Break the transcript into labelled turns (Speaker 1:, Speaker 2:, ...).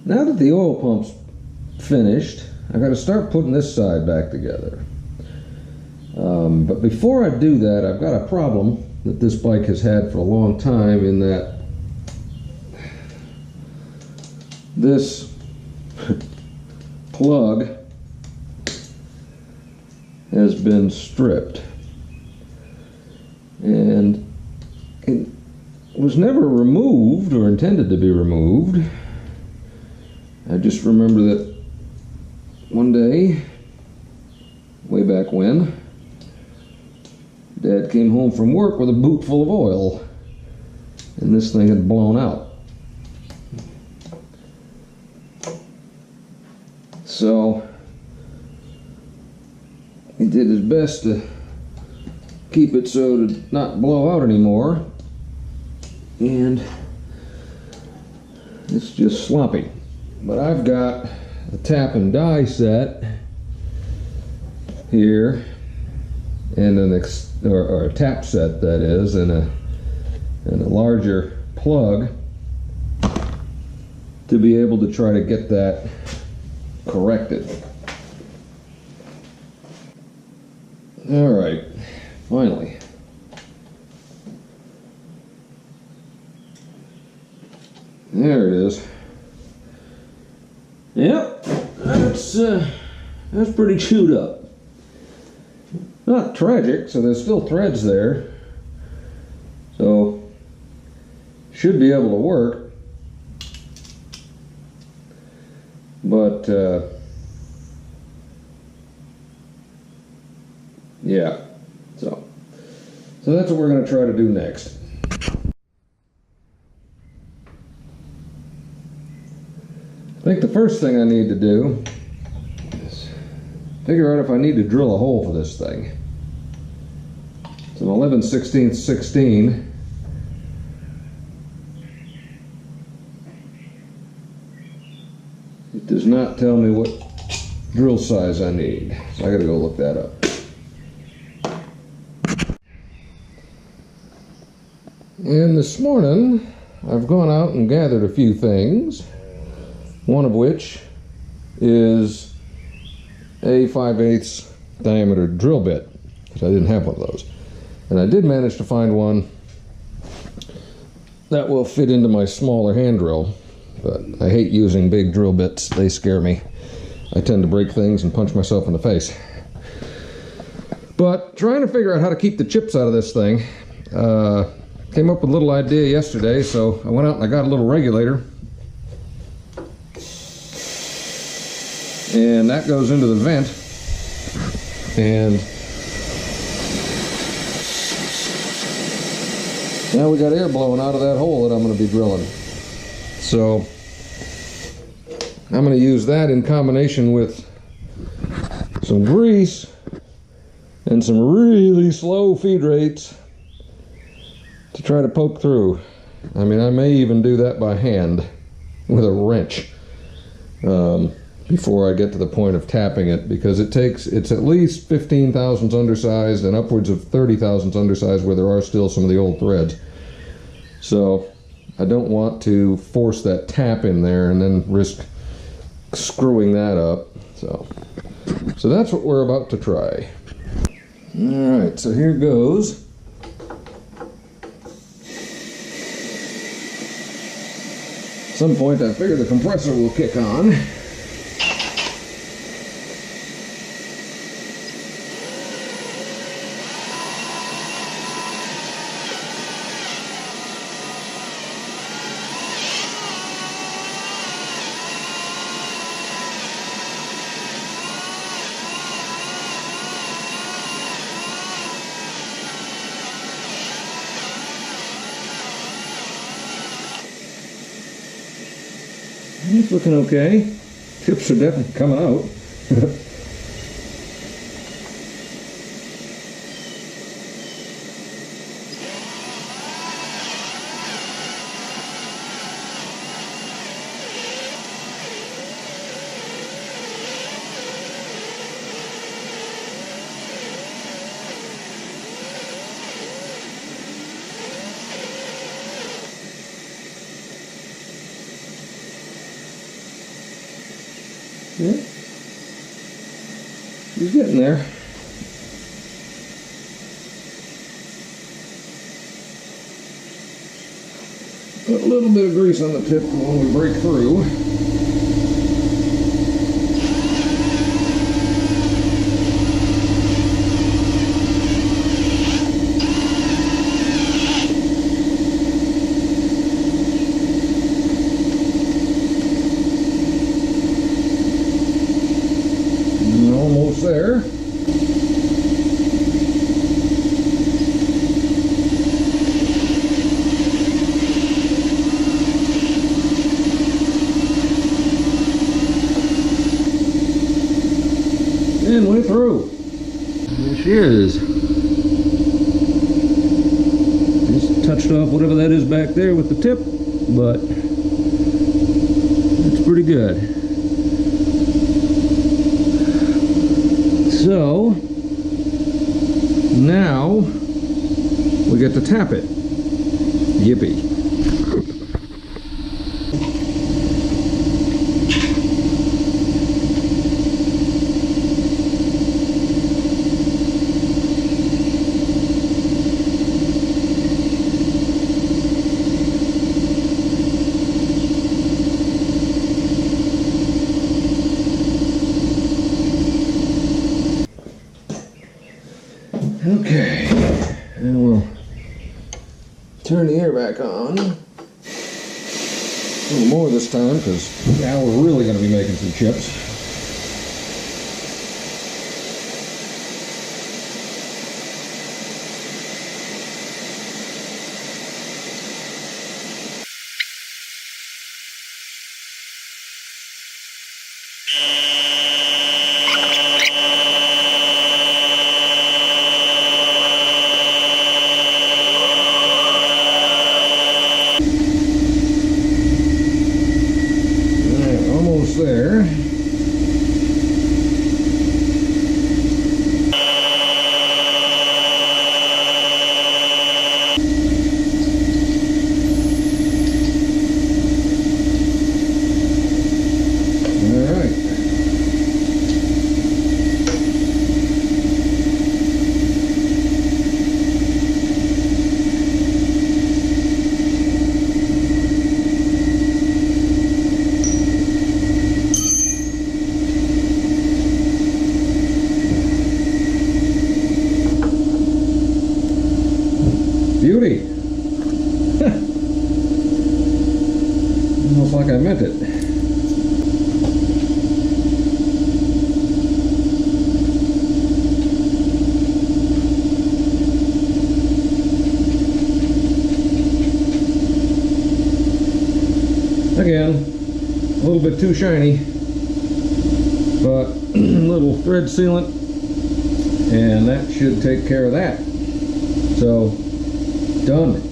Speaker 1: Now that the oil pump's finished, I got to start putting this side back together. But before I do that, I've got a problem that this bike has had for a long time, in that this plug has been stripped, and it was never removed or intended to be removed. I just remember that one day, way back when, Dad came home from work with a boot full of oil, and this thing had blown out. So he did his best to keep it so to not blow out anymore, and it's just sloppy. But I've got a tap and die set here, and or a tap set, that is, and a larger plug to be able to try to get that corrected. All right, finally. There it is. Yep, that's pretty chewed up. Not tragic, so there's still threads there. So should be able to work. But yeah, so that's what we're going to try to do next. I think the first thing I need to do is figure out if I need to drill a hole for this thing. It's an 11/16 It does not tell me what drill size I need, so I gotta go look that up. And this morning I've gone out and gathered a few things, one of which is a 5/8 diameter drill bit, because I didn't have one of those. And I did manage to find one that will fit into my smaller hand drill, but I hate using big drill bits. They scare me. I tend to break things and punch myself in the face. But trying to figure out how to keep the chips out of this thing, came up with a little idea yesterday, so I went out and I got a little regulator. And that goes into the vent, and now we got air blowing out of that hole that I'm going to be drilling. So I'm going to use that in combination with some grease and some really slow feed rates to try to poke through. I mean, I may even do that by hand with a wrench. Before I get to the point of tapping it, because it's at least 15 thousandths undersized and upwards of 30 thousandths undersized where there are still some of the old threads. So I don't want to force that tap in there and then risk screwing that up. So that's what we're about to try. All right, so here goes. At some point I figure the compressor will kick on. It's looking okay. Chips are definitely coming out. Yeah. He's getting there. Put a little bit of grease on the tip when we break through. Almost there. And we're through. There she is. Just touched off whatever that is back there with the tip, but it's pretty good. So now we get to tap it. Yippee. Okay, and we'll turn the air back on. A little more this time, because now we're really going to be making some chips. There. All right. Beauty. Almost like I meant it. Again, a little bit too shiny, but a little thread sealant, and that should take care of that. So, done.